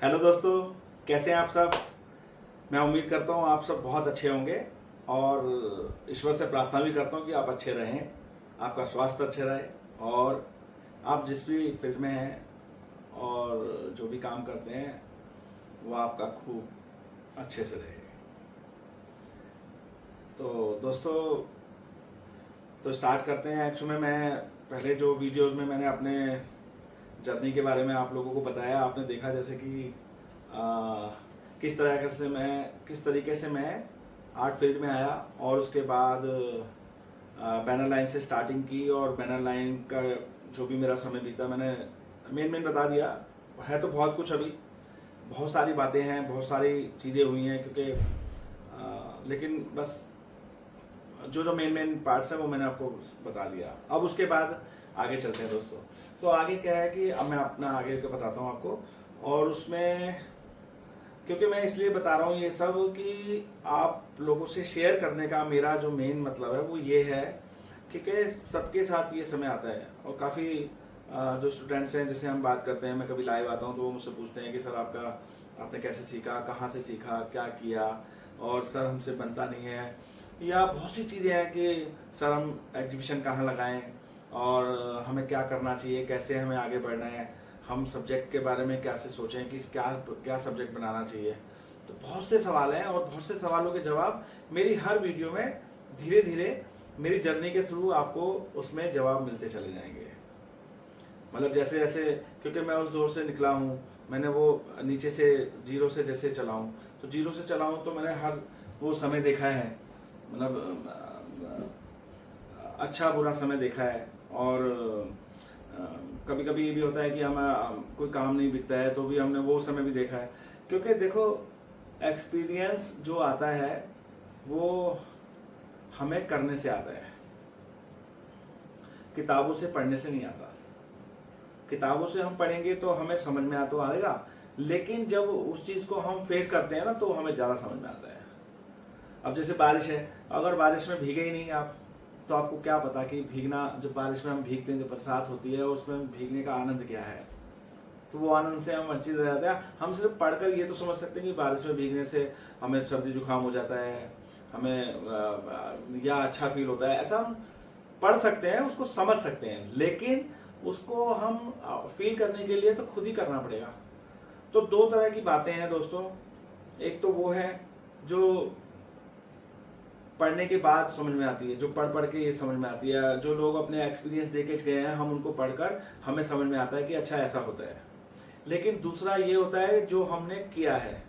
Hello दोस्तों, कैसे हैं आप सब। मैं उम्मीद करता हूँ आप सब बहुत अच्छे होंगे और ईश्वर से प्रार्थना भी करता हूँ कि आप अच्छे रहें, आपका स्वास्थ्य अच्छा रहे और आप जिस भी फील्ड में हैं और जो भी काम करते हैं वो आपका खूब अच्छे से रहे। तो दोस्तों, तो स्टार्ट करते हैं। एक्चुअली मैं पहले जो वीडियोस में मैंने अपने जर्नी के बारे में आप लोगों को बताया, आपने देखा जैसे कि आ, किस तरीके से मैं आर्ट फील्ड में आया और उसके बाद बैनर लाइन से स्टार्टिंग की और बैनर लाइन का जो भी मेरा समय बीता मैंने मेन बता दिया। है तो बहुत कुछ, अभी बहुत सारी बातें हैं, बहुत सारी चीज़ें हुई हैं क्योंकि लेकिन बस जो जो मेन पार्ट्स हैं वो मैंने आपको बता दिया। अब उसके बाद आगे चलते हैं दोस्तों। तो आगे क्या है कि अब मैं अपना आगे का बताता हूँ आपको, और उसमें क्योंकि मैं इसलिए बता रहा हूँ ये सब कि आप लोगों से शेयर करने का मेरा जो मेन मतलब है वो ये है, क्योंकि सबके साथ ये समय आता है और काफ़ी जो स्टूडेंट्स हैं जिससे हम बात करते हैं, मैं कभी लाइव आता हूँ तो वो मुझसे पूछते हैं कि सर आपने कैसे सीखा, कहाँ से सीखा, क्या किया, और सर हमसे बनता नहीं है, या बहुत सी चीज़ें हैं कि सर हम एग्जीबिशन कहाँ लगाएं और हमें क्या करना चाहिए, कैसे हमें आगे बढ़ना है, हम सब्जेक्ट के बारे में कैसे सोचें कि क्या क्या सब्जेक्ट बनाना चाहिए। तो बहुत से सवाल हैं और बहुत से सवालों के जवाब मेरी हर वीडियो में धीरे धीरे मेरी जर्नी के थ्रू आपको उसमें जवाब मिलते चले जाएंगे। मतलब जैसे जैसे, क्योंकि मैं उस दौर से निकला हूँ, मैंने वो नीचे से जीरो से जैसे चला हूँ, तो जीरो से चला हूँ तो मैंने हर वो समय देखा है, मतलब अच्छा बुरा समय देखा है। और कभी कभी ये भी होता है कि हम कोई काम नहीं बिकता है तो भी हमने वो समय भी देखा है। क्योंकि देखो, एक्सपीरियंस जो आता है वो हमें करने से आता है, किताबों से पढ़ने से नहीं आता। किताबों से हम पढ़ेंगे तो हमें समझ में तो आएगा, लेकिन जब उस चीज़ को हम फेस करते हैं ना तो हमें ज़्यादा समझ में आता है। अब जैसे बारिश है, अगर बारिश में भीगे ही नहीं आप तो आपको क्या पता कि भीगना, जब बारिश में हम भीगते हैं, जब बरसात होती है उसमें भीगने का आनंद क्या है। तो वो आनंद से हम वंचित रह जाते हैं। हम सिर्फ पढ़कर ये तो समझ सकते हैं कि बारिश में भीगने से हमें सर्दी जुकाम हो जाता है, हमें या अच्छा फील होता है, ऐसा हम पढ़ सकते हैं, उसको समझ सकते हैं, लेकिन उसको हम फील करने के लिए तो खुद ही करना पड़ेगा। तो दो तरह की बातें हैं दोस्तों। एक तो वो है जो पढ़ने के बाद समझ में आती है, जो पढ़ के ये समझ में आती है, जो लोग अपने एक्सपीरियंस दे के गए हैं, हम उनको पढ़कर हमें समझ में आता है कि अच्छा ऐसा होता है। लेकिन दूसरा ये होता है जो हमने किया है,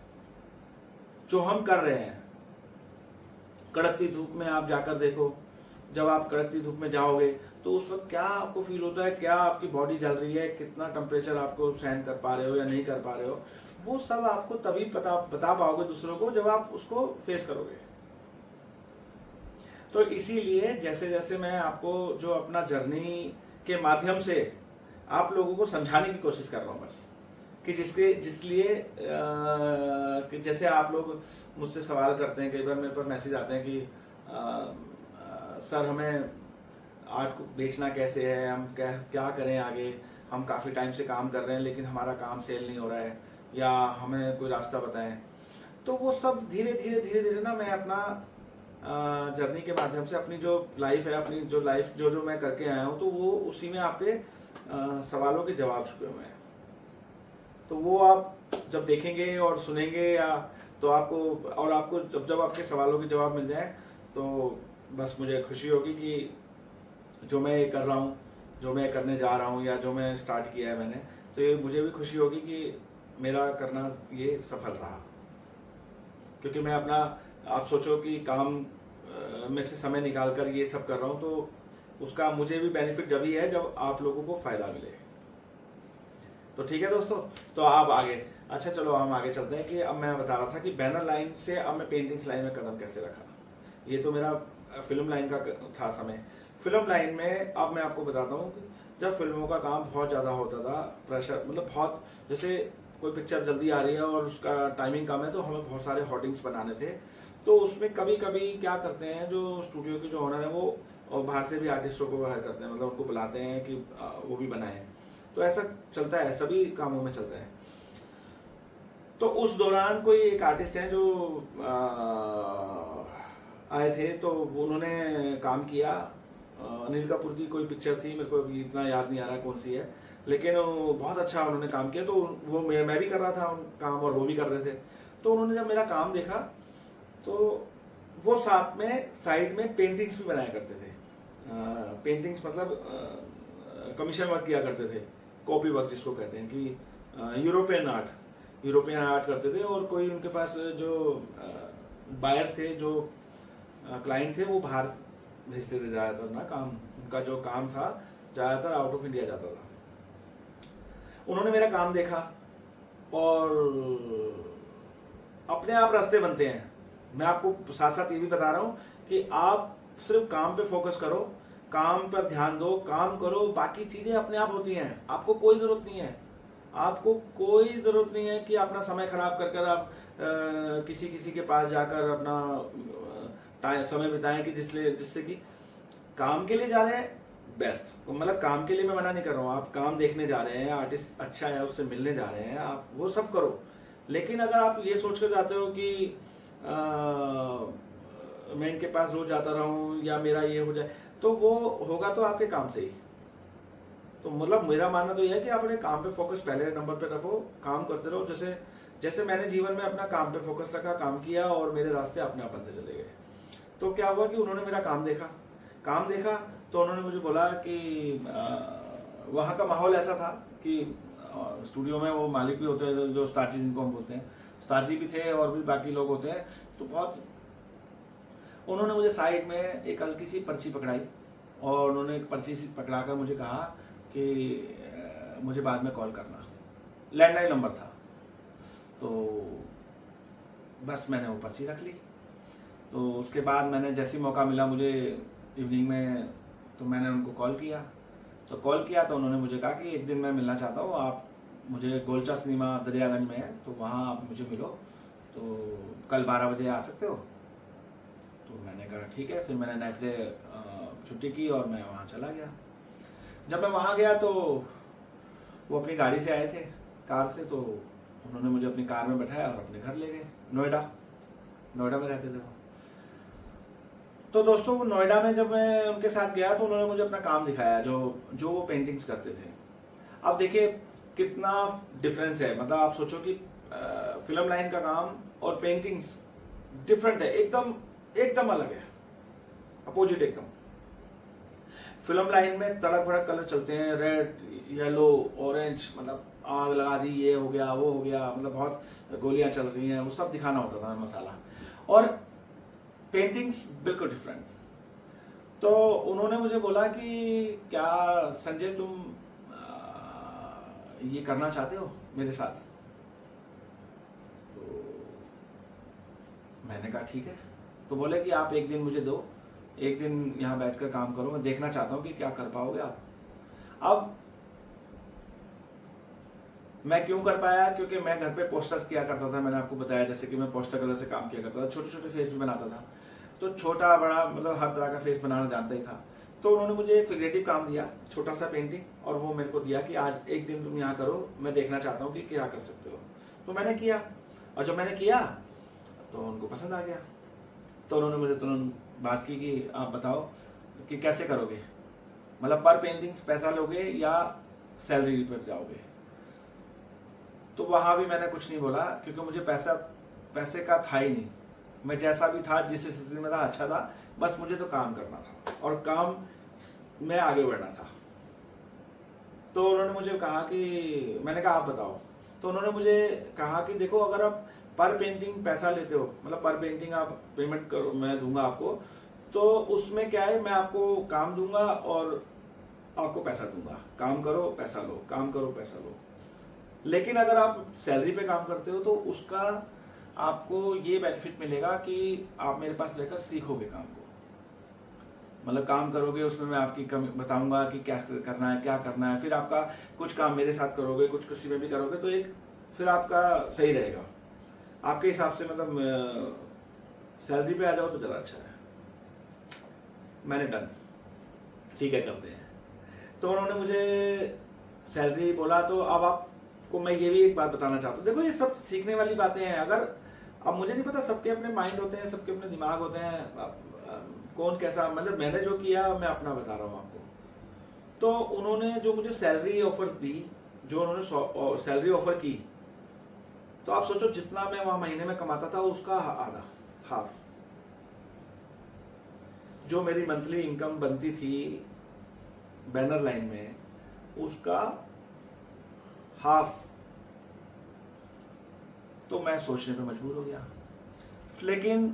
जो हम कर रहे हैं। कड़कती धूप में आप जाकर देखो, जब आप कड़कती धूप में जाओगे तो उस वक्त क्या आपको फील होता है, क्या आपकी बॉडी जल रही है, कितना टेम्परेचर आपको सहन कर पा रहे हो या नहीं कर पा रहे हो, वो सब आपको तभी बता पाओगे दूसरों को जब आप उसको फेस करोगे। तो इसीलिए जैसे जैसे मैं आपको जो अपना जर्नी के माध्यम से आप लोगों को समझाने की कोशिश कर रहा हूँ, बस कि जिसलिए कि जैसे आप लोग मुझसे सवाल करते हैं, कई बार मेरे पर मैसेज आते हैं कि सर हमें आर्ट को बेचना कैसे है, हम क्या करें आगे, हम काफ़ी टाइम से काम कर रहे हैं लेकिन हमारा काम सेल नहीं हो रहा है, या हमें कोई रास्ता बताएं। तो वो सब धीरे धीरे ना मैं अपना जर्नी के माध्यम से अपनी जो लाइफ है, अपनी जो लाइफ जो मैं करके आया हूँ, तो वो उसी में आपके सवालों के जवाब छुपे हुए हैं। तो वो आप जब देखेंगे और सुनेंगे या तो आपको जब आपके सवालों के जवाब मिल जाए तो बस मुझे खुशी होगी कि जो मैं ये कर रहा हूँ, जो मैं करने जा रहा हूँ, या जो मैं स्टार्ट किया है मैंने, तो ये मुझे भी खुशी होगी कि मेरा करना ये सफल रहा। क्योंकि मैं अपना, आप सोचो कि काम में से समय निकाल कर ये सब कर रहा हूँ, तो उसका मुझे भी बेनिफिट जब ही है जब आप लोगों को फ़ायदा मिले। तो ठीक है दोस्तों, तो आप आगे, अच्छा चलो हम आगे चलते हैं कि अब मैं बता रहा था कि बैनर लाइन से अब मैं पेंटिंग्स लाइन में कदम कैसे रखा। ये तो मेरा फिल्म लाइन का था समय। फिल्म लाइन में अब मैं आपको बताता हूँ कि जब फिल्मों का काम बहुत ज़्यादा होता था, प्रेशर, मतलब बहुत, जैसे कोई पिक्चर जल्दी आ रही है और उसका टाइमिंग कम है तो हमें बहुत सारे होर्डिंग्स बनाने थे। तो उसमें कभी कभी क्या करते हैं, जो स्टूडियो के जो ओनर है वो और बाहर से भी आर्टिस्टों को हायर करते हैं, मतलब उनको बुलाते हैं कि वो भी बनाएं। तो ऐसा चलता है, सभी कामों में चलता है। तो उस दौरान कोई एक आर्टिस्ट हैं जो आए थे, तो उन्होंने काम किया। अनिल कपूर की कोई पिक्चर थी, मेरे को अभी इतना याद नहीं आ रहा कौन सी है, लेकिन वो बहुत अच्छा उन्होंने काम किया। तो वो मैं भी कर रहा था काम और वो भी कर रहे थे। तो उन्होंने जब मेरा काम देखा तो वो साथ में साइड में पेंटिंग्स भी बनाया करते थे। पेंटिंग्स मतलब कमीशन वर्क किया करते थे, कॉपी वर्क जिसको कहते हैं कि यूरोपियन आर्ट करते थे। और कोई उनके पास जो बायर थे, जो क्लाइंट थे, वो बाहर भेजते थे ज़्यादातर ना काम। उनका जो काम था ज़्यादातर आउट ऑफ इंडिया जाता था। उन्होंने मेरा काम देखा और अपने आप रास्ते बनते हैं। मैं आपको साथ साथ ये भी बता रहा हूँ कि आप सिर्फ काम पे फोकस करो, काम पर ध्यान दो, काम करो, बाकी चीज़ें अपने आप होती हैं। आपको कोई ज़रूरत नहीं है, आपको कोई ज़रूरत नहीं है कि अपना समय खराब कर कर आप किसी के पास जाकर अपना समय बिताएं कि जिससे कि काम के लिए जा रहे हैं बेस्ट, मतलब काम के लिए मैं मना नहीं कर रहा हूँ। आप काम देखने जा रहे हैं, आर्टिस्ट अच्छा है उससे मिलने जा रहे हैं, आप वो सब करो। लेकिन अगर आप ये सोच कर जाते हो कि मैं इनके पास रोज जाता रहूँ या मेरा ये हो जाए, तो वो होगा तो आपके काम से ही। तो मतलब मेरा मानना तो यह है कि आप अपने काम पे फोकस पहले नंबर पे रखो, काम करते रहो। जैसे जैसे मैंने जीवन में अपना काम पे फोकस रखा, काम किया और मेरे रास्ते अपने आप बनते चले गए। तो क्या हुआ कि उन्होंने मेरा काम देखा तो उन्होंने मुझे बोला कि वहाँ का माहौल ऐसा था कि स्टूडियो में वो मालिक भी होते हैं, जो उस्ताद जी जिनको हम बोलते हैं, उस्ताद जी भी थे और भी बाकी लोग होते हैं। तो बहुत उन्होंने मुझे साइड में एक हल्की सी पर्ची पकड़ाई और उन्होंने एक पर्ची सी पकड़ा कर मुझे कहा कि मुझे बाद में कॉल करना। लैंडलाइन नंबर था। तो बस मैंने वो पर्ची रख ली। तो उसके बाद मैंने जैसे ही मौका मिला मुझे इवनिंग में, तो मैंने उनको कॉल किया। तो उन्होंने मुझे कहा कि एक दिन मैं मिलना चाहता हूँ, आप मुझे गोलचा सिनेमा दरियागंज में है, तो वहाँ आप मुझे मिलो, तो कल 12 बजे आ सकते हो। तो मैंने कहा ठीक है। फिर मैंने नेक्स्ट डे छुट्टी की और मैं वहाँ चला गया। जब मैं वहाँ गया तो वो अपनी गाड़ी से आए थे, कार से। तो उन्होंने मुझे अपनी कार में बैठाया और अपने घर ले गए। नोएडा में रहते थे वो। तो दोस्तों वो नोएडा में जब मैं उनके साथ गया तो उन्होंने मुझे अपना काम दिखाया, जो वो पेंटिंग्स करते थे। अब देखिए कितना डिफरेंस है। मतलब आप सोचो कि फिल्म लाइन का काम और पेंटिंग्स डिफरेंट है, एकदम अलग है, अपोजिट एकदम। फिल्म लाइन में तड़क भड़क कलर चलते हैं, रेड, येलो, ऑरेंज, मतलब आग लगा दी, ये हो गया, वो हो गया, मतलब बहुत गोलियां चल रही हैं, वो सब दिखाना होता था मसाला। और पेंटिंग्स बिल्कुल डिफरेंट। तो उन्होंने मुझे बोला कि क्या संजय तुम ये करना चाहते हो मेरे साथ? तो मैंने कहा ठीक है। तो बोले कि आप एक दिन मुझे दो, एक दिन यहाँ बैठकर काम करो, मैं देखना चाहता हूँ कि क्या कर पाओगे आप। अब मैं क्यों कर पाया? क्योंकि मैं घर पे पोस्टर्स किया करता था, मैंने आपको बताया, जैसे कि मैं पोस्टर कलर से काम किया करता था, छोटे छोटे फेस भी बनाता था। तो छोटा बड़ा मतलब हर तरह का फेस बनाना जानता ही था। तो उन्होंने मुझे एक फिगरेटिव काम दिया, छोटा सा पेंटिंग, और वो मेरे को दिया कि आज एक दिन तुम यहाँ करो, मैं देखना चाहता हूँ कि क्या कर सकते हो। तो मैंने किया, और जब मैंने किया तो उनको पसंद आ गया। तो उन्होंने मुझे तुरंत बात की कि आप बताओ कि कैसे करोगे, मतलब पर पेंटिंग्स पैसा लोगे या सैलरी पर जाओगे। तो वहाँ भी मैंने कुछ नहीं बोला, क्योंकि मुझे पैसे का था ही नहीं। मैं जैसा भी था, जिस स्थिति में था, अच्छा था, बस मुझे तो काम करना था और काम में आगे बढ़ना था। तो उन्होंने मुझे कहा कि, मैंने कहा आप बताओ। तो उन्होंने मुझे कहा कि देखो, अगर आप पर पेंटिंग पैसा लेते हो, मतलब पर पेंटिंग आप पेमेंट करो, मैं दूंगा आपको, तो उसमें क्या है, मैं आपको काम दूंगा और आपको पैसा दूंगा। काम करो पैसा लो, काम करो पैसा लो। लेकिन अगर आप सैलरी पे काम करते हो तो उसका आपको ये बेनिफिट मिलेगा कि आप मेरे पास रहकर सीखोगे काम को, मतलब काम करोगे, उसमें मैं आपकी बताऊंगा कि क्या करना है। फिर आपका कुछ काम मेरे साथ करोगे, कुछ किसी में भी करोगे, तो एक फिर आपका सही रहेगा आपके हिसाब से। मतलब सैलरी पे आ जाओ तो ज़्यादा अच्छा है। मैंने डन, ठीक है करते हैं। तो उन्होंने मुझे सैलरी बोला, तो अब आप को मैं ये भी एक बात बताना चाहता हूँ। देखो ये सब सीखने वाली बातें हैं। अगर अब मुझे नहीं पता, सबके अपने माइंड होते हैं, सबके अपने दिमाग होते हैं, कौन कैसा, मतलब मैंने जो किया मैं अपना बता रहा हूँ आपको। तो उन्होंने जो मुझे सैलरी ऑफर दी, जो उन्होंने सैलरी ऑफर की, तो आप सोचो जितना मैं वहां महीने में कमाता था उसका आधा, हाफ। जो मेरी मंथली इनकम बनती थी बैनर लाइन में, उसका हाफ। तो मैं सोचने पे मजबूर हो गया। लेकिन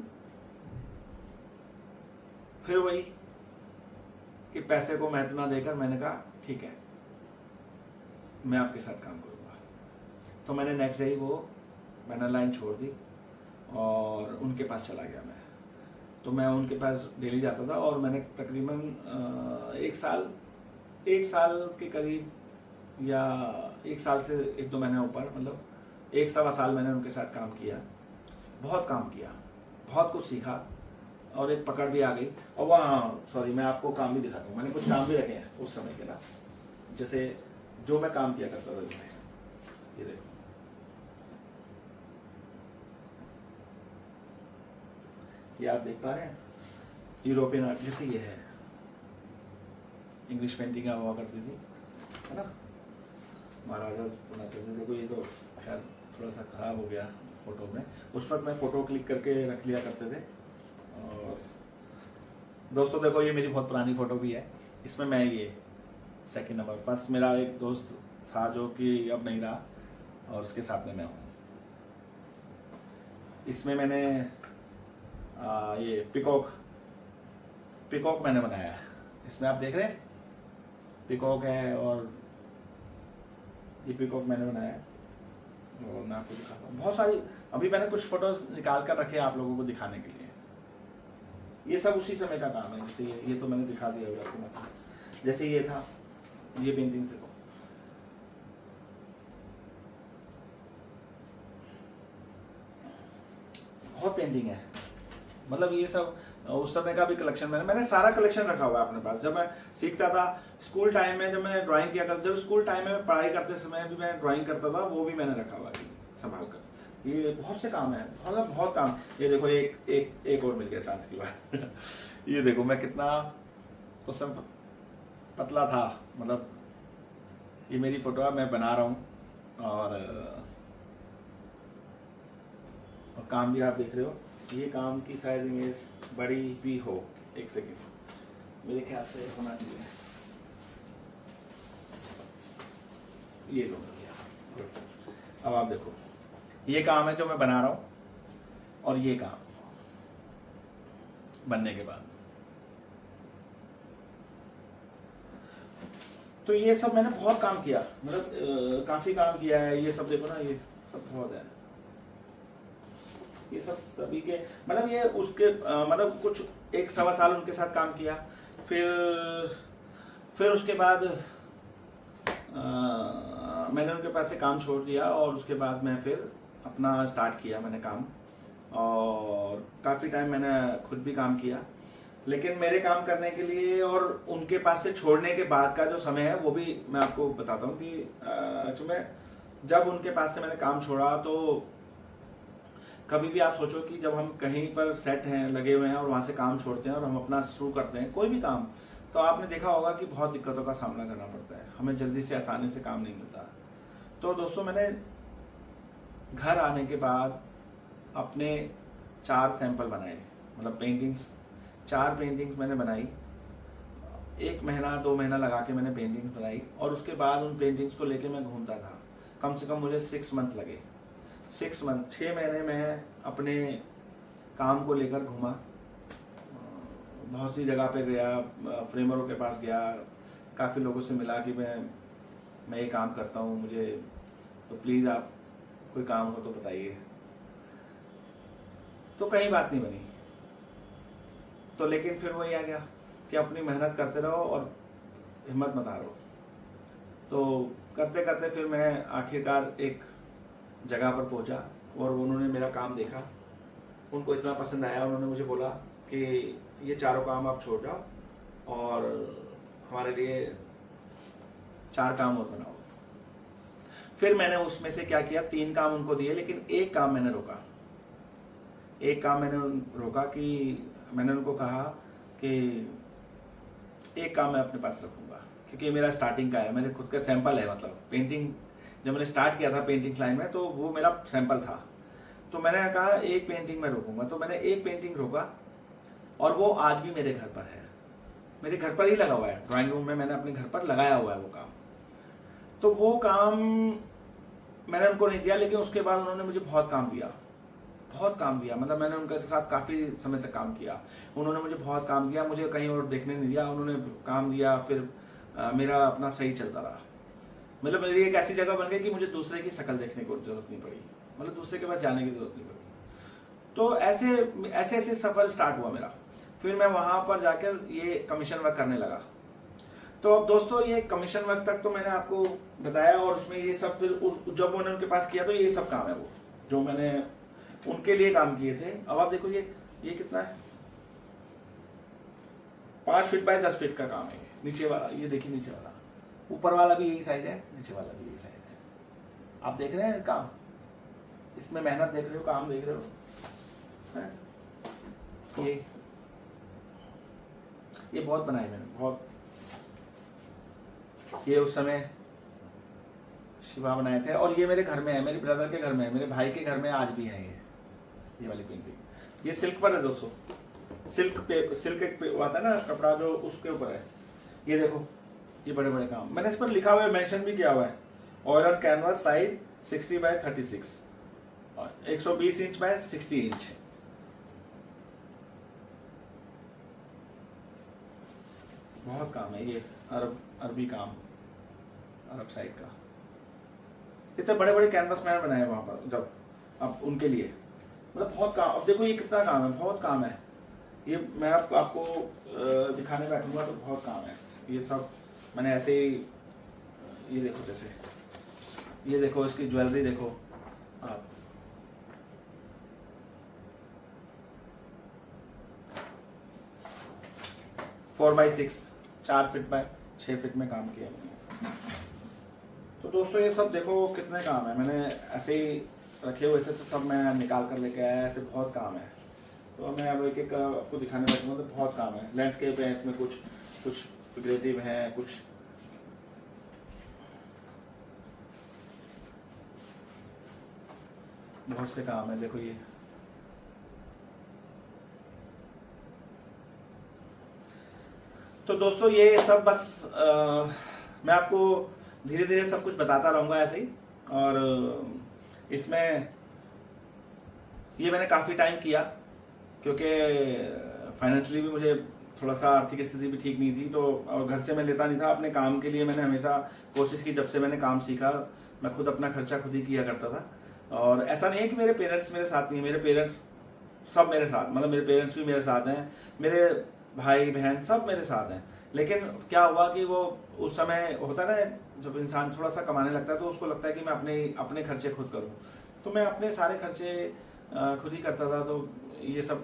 फिर वही कि पैसे को महत्व ना देकर मैंने कहा ठीक है, मैं आपके साथ काम करूंगा। तो मैंने नेक्स्ट डे ही वो बैनर लाइन छोड़ दी और उनके पास चला गया मैं। तो मैं उनके पास डेली जाता था और मैंने तकरीबन एक साल के करीब, या एक साल से 1-2 महीने ऊपर, मतलब 1-1.25 साल मैंने उनके साथ काम किया। बहुत काम किया, बहुत कुछ सीखा और एक पकड़ भी आ गई। और वहाँ सॉरी, मैं आपको काम भी दिखाता हूँ। मैंने कुछ काम भी रखे हैं उस समय के ना, जैसे जो मैं काम किया करता था। जैसे ये देखो, ये आप देख पा रहे हैं, यूरोपियन आर्ट। जैसे ये है, इंग्लिश पेंटिंग हुआ करती थी, है ना, महाराजा बनाते थे। देखो ये तो खैर थोड़ा सा खराब हो गया फोटो में। उस वक्त मैं फोटो क्लिक करके रख लिया करते थे। और दोस्तों देखो, ये मेरी बहुत पुरानी फोटो भी है। इसमें मैं ये सेकंड नंबर, फर्स्ट मेरा एक दोस्त था जो कि अब नहीं रहा, और उसके साथ में मैं हूँ। इसमें मैंने ये पिकॉक मैंने बनाया है। इसमें आप देख रहे हैं पिकॉक है, और ये पिकॉक मैंने बनाया है। और मैं आपको दिखाता हूँ बहुत सारी। अभी मैंने कुछ फोटोज निकाल कर रखे हैं आप लोगों को दिखाने के लिए। ये सब उसी समय का काम है। जैसे ये तो मैंने दिखा दिया अभी आपको। मतलब जैसे ये था, ये पेंटिंग देखो, बहुत पेंटिंग है। मतलब ये सब उस समय का भी कलेक्शन मैंने सारा कलेक्शन रखा हुआ है अपने पास। जब मैं सीखता था स्कूल टाइम में, जब मैं ड्राइंग किया करता, जब स्कूल टाइम में पढ़ाई करते समय भी मैं ड्राइंग करता था, वो भी मैंने रखा हुआ है संभाल कर। ये बहुत से काम है, बहुत काम। ये देखो, एक और मिल गया चांस की बात। ये देखो मैं कितना उस समय पतला था। मतलब ये मेरी फोटो मैं बना रहा हूँ, और काम भी आप देख रहे हो। ये काम की शायद इमेज बड़ी भी हो, एक सेकेंड, मेरे ख्याल से होना चाहिए। ये लो, अब आप देखो, ये काम है जो मैं बना रहा हूँ, और ये काम बनने के बाद। तो ये सब मैंने बहुत काम किया, मतलब काफी काम किया है। ये सब देखो ना, ये सब बहुत है। ये सब तभी के, मतलब ये उसके मतलब कुछ 1-1.25 साल उनके साथ काम किया। फिर उसके बाद मैंने उनके पास से काम छोड़ दिया, और उसके बाद मैं फिर अपना स्टार्ट किया मैंने काम। और काफ़ी टाइम मैंने खुद भी काम किया। लेकिन मेरे काम करने के लिए और उनके पास से छोड़ने के बाद का जो समय है, वो भी मैं आपको बताता हूँ कि एक्चुअली जब उनके पास से मैंने काम छोड़ा, तो कभी भी आप सोचो कि जब हम कहीं पर सेट हैं, लगे हुए हैं, और वहाँ से काम छोड़ते हैं और हम अपना शुरू करते हैं कोई भी काम, तो आपने देखा होगा कि बहुत दिक्कतों का सामना करना पड़ता है। हमें जल्दी से आसानी से काम नहीं मिलता। तो दोस्तों, मैंने घर आने के बाद अपने 4 सैंपल बनाए, मतलब पेंटिंग्स, 4 पेंटिंग्स मैंने बनाई। 1 महीना 2 महीना लगा के मैंने पेंटिंग्स बनाई, और उसके बाद उन पेंटिंग्स को लेके मैं घूमता था। कम से कम मुझे 6 मंथ लगे। 6 महीने मैं अपने काम को लेकर घूमा, बहुत सी जगह पे गया, फ्रेमरों के पास गया, काफ़ी लोगों से मिला कि मैं ये काम करता हूँ, मुझे तो प्लीज़ आप कोई काम हो तो बताइए। तो कहीं बात नहीं बनी। तो लेकिन फिर वही आ गया कि अपनी मेहनत करते रहो और हिम्मत मत हारो। तो करते करते फिर मैं आखिरकार एक जगह पर पहुंचा, और उन्होंने मेरा काम देखा, उनको इतना पसंद आया, उन्होंने मुझे बोला कि ये 4 काम आप छोड़ जाओ और हमारे लिए 4 काम और बनाओ। फिर मैंने उसमें से क्या किया, 3 काम उनको दिए, लेकिन एक काम मैंने रोका। एक काम मैंने रोका कि मैंने उनको कहा कि एक काम मैं अपने पास रखूँगा, क्योंकि मेरा स्टार्टिंग का है, मेरे खुद का सैंपल है। मतलब पेंटिंग जब मैंने स्टार्ट किया था पेंटिंग लाइन में, तो वो मेरा सैंपल था। तो मैंने कहा एक पेंटिंग मैं रोकूँगा। तो मैंने एक पेंटिंग रोका, और वो आज भी मेरे घर पर है, मेरे घर पर ही लगा हुआ है। ड्राइंग रूम में मैंने अपने घर पर लगाया हुआ है वो काम। तो वो काम मैंने उनको नहीं दिया, लेकिन उसके बाद उन्होंने मुझे बहुत काम दिया, बहुत काम दिया। मतलब मैंने उनके साथ काफ़ी समय तक काम किया, उन्होंने मुझे बहुत काम दिया, मुझे कहीं और देखने नहीं दिया, उन्होंने काम दिया। फिर मेरा अपना सही चलता रहा। मतलब मेरी एक ऐसी जगह बन गई कि मुझे दूसरे की शक्ल देखने को जरूरत नहीं पड़ी, मतलब दूसरे के पास जाने की जरूरत नहीं पड़ी। तो ऐसे ऐसे ऐसे सफ़र स्टार्ट हुआ मेरा। फिर मैं वहाँ पर जाकर ये कमीशन वर्क करने लगा। तो अब दोस्तों ये कमीशन वर्क तक तो मैंने आपको बताया, और उसमें ये सब फिर जब मैंने उनके पास किया तो ये सब काम है वो जो मैंने उनके लिए काम किए थे। अब आप देखो ये कितना है, 5 फीट बाय 10 फीट का काम है। नीचे वाला ये देखिए, नीचे वाला, ऊपर वाला भी यही साइज है, नीचे वाला भी यही साइज है। आप देख रहे हैं काम, इसमें मेहनत देख रहे हो, काम देख रहे हो है? ये बहुत बनाए मैंने, बहुत। ये उस समय शिवा बनाए थे, और ये मेरे घर में है, मेरे ब्रदर के घर में है, मेरे भाई के घर में आज भी है ये वाली पेंटिंग। ये सिल्क पर है दोस्तों, सिल्क एक आता है ना कपड़ा, जो उसके ऊपर है। ये देखो, ये बड़े बड़े काम मैंने इस पर लिखा हुआ है, मेंशन भी किया हुआ है। Oil on canvas, size 60 by 36 और 120 इंच बाय 60 इंच। बहुत काम है ये, अरबी काम, अरब साइड का। इतने बड़े बड़े कैनवास मैंने बनाए वहां पर, जब अब उनके लिए, मतलब बहुत काम। अब देखो ये कितना काम है, बहुत काम है। ये मैं आपको दिखाने बैठूंगा तो बहुत काम है। ये सब मैंने ऐसे ही, ये देखो, जैसे ये देखो, इसकी ज्वेलरी देखो आप, four by 6, 4 feet by 6 feet में काम किया मैंने। तो दोस्तों ये सब देखो कितने काम है, मैंने ऐसे ही रखे हुए थे तो सब मैं निकाल कर लेके आया। ऐसे बहुत काम है, तो मैं अब एक एक आपको दिखाने बैठूंगा तो बहुत काम है। लैंडस्केप है इसमें, कुछ फिगरेटिव है, कुछ बहुत से काम है। देखो ये तो दोस्तों ये सब बस मैं आपको धीरे धीरे सब कुछ बताता रहूँगा ऐसे ही। और इसमें ये मैंने काफ़ी टाइम किया, क्योंकि फाइनेंशियली भी मुझे थोड़ा सा आर्थिक स्थिति भी ठीक नहीं थी, तो और घर से मैं लेता नहीं था। अपने काम के लिए मैंने हमेशा कोशिश की, जब से मैंने काम सीखा मैं खुद अपना खर्चा खुद ही किया करता था। और ऐसा नहीं है कि मेरे पेरेंट्स मेरे साथ नहीं, मेरे पेरेंट्स सब मेरे साथ, मतलब मेरे पेरेंट्स भी मेरे साथ हैं, मेरे भाई बहन सब मेरे साथ हैं। लेकिन क्या हुआ कि वो उस समय होता है ना, जब इंसान थोड़ा सा कमाने लगता है तो उसको लगता है कि मैं अपने खर्चे खुद करूं। तो मैं अपने सारे खर्चे खुद ही करता था। तो ये सब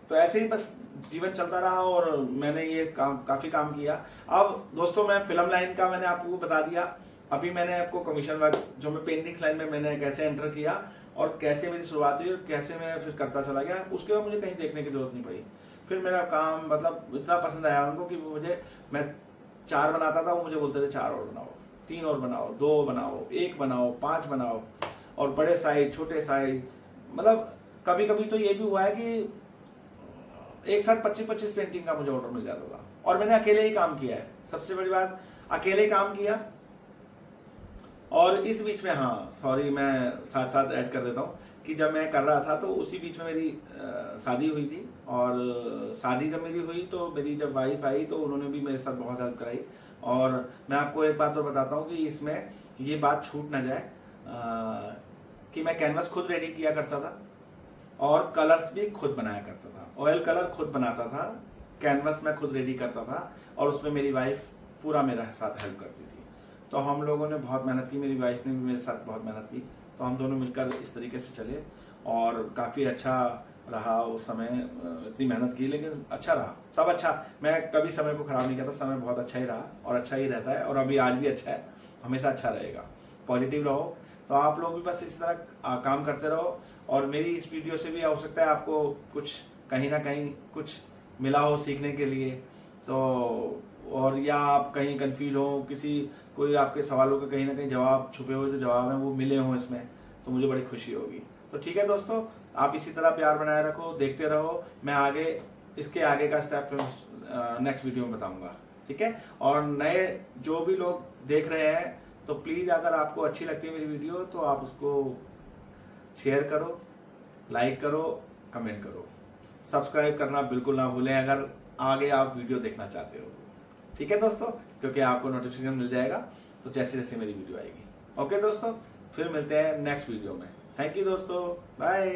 तो ऐसे ही बस जीवन चलता रहा, और मैंने ये काफ़ी काम किया। अब दोस्तों मैं फिल्म लाइन का मैंने आपको बता दिया। अभी मैंने आपको कमीशन वर्क जो मैं पेंटिंग्स लाइन में मैंने कैसे एंटर किया और कैसे मेरी शुरुआत हुई और कैसे मैं फिर करता चला गया, उसके बाद मुझे कहीं देखने की जरूरत नहीं पड़ी। फिर मेरा काम मतलब इतना पसंद आया उनको कि मैं 4 बनाता था, वो मुझे बोलते थे 4 और बनाओ, 3 और बनाओ, 2 बनाओ, 1 बनाओ, 5 बनाओ, और बड़े साइज छोटे साइज। मतलब कभी कभी तो ये भी हुआ है कि एक साथ 25-25 पेंटिंग का मुझे ऑर्डर मिल जाता था, और मैंने अकेले ही काम किया है। सबसे बड़ी बात, अकेले काम किया। और इस बीच में, हाँ सॉरी, मैं साथ साथ ऐड कर देता हूँ कि जब मैं कर रहा था तो उसी बीच में मेरी शादी हुई थी। और शादी जब मेरी हुई तो मेरी जब वाइफ आई तो उन्होंने भी मेरे साथ बहुत हेल्प कराई। और मैं आपको एक बात और बताता हूँ कि इसमें ये बात छूट ना जाए कि मैं कैनवस खुद रेडी किया करता था, और कलर्स भी खुद बनाया करता था। ऑयल कलर खुद बनाता था, कैनवस मैं खुद रेडी करता था, और उसमें मेरी वाइफ पूरा मेरे साथ हेल्प करती थी। तो हम लोगों ने बहुत मेहनत की, मेरी वाइफ ने भी मेरे साथ बहुत मेहनत की। तो हम दोनों मिलकर इस तरीके से चले, और काफ़ी अच्छा रहा उस समय। इतनी मेहनत की लेकिन अच्छा रहा, सब अच्छा। मैं कभी समय को ख़राब नहीं करता, समय बहुत अच्छा ही रहा और अच्छा ही रहता है, और अभी आज भी अच्छा है, हमेशा अच्छा रहेगा। पॉजिटिव रहो। तो आप लोग भी बस इसी तरह काम करते रहो, और मेरी इस वीडियो से भी हो सकता है आपको कुछ कहीं ना कहीं कुछ मिला हो सीखने के लिए। तो और या आप कहीं कंफ्यूज हो, किसी कोई आपके सवालों के कहीं ना कहीं जवाब छुपे हुए जो जवाब हैं वो मिले हों इसमें, तो मुझे बड़ी खुशी होगी। तो ठीक है दोस्तों, आप इसी तरह प्यार बनाए रखो, देखते रहो। मैं आगे इसके आगे का स्टेप नेक्स्ट वीडियो में बताऊंगा, ठीक है। और नए जो भी लोग देख रहे हैं, तो प्लीज़ अगर आपको अच्छी लगती है मेरी वीडियो तो आप उसको शेयर करो, लाइक करो, कमेंट करो, सब्सक्राइब करना बिल्कुल ना भूलें अगर आगे आप वीडियो देखना चाहते हो, ठीक है दोस्तों, क्योंकि आपको नोटिफिकेशन मिल जाएगा तो जैसे जैसे मेरी वीडियो आएगी। ओके दोस्तों, फिर मिलते हैं नेक्स्ट वीडियो में। थैंक यू दोस्तों, बाय।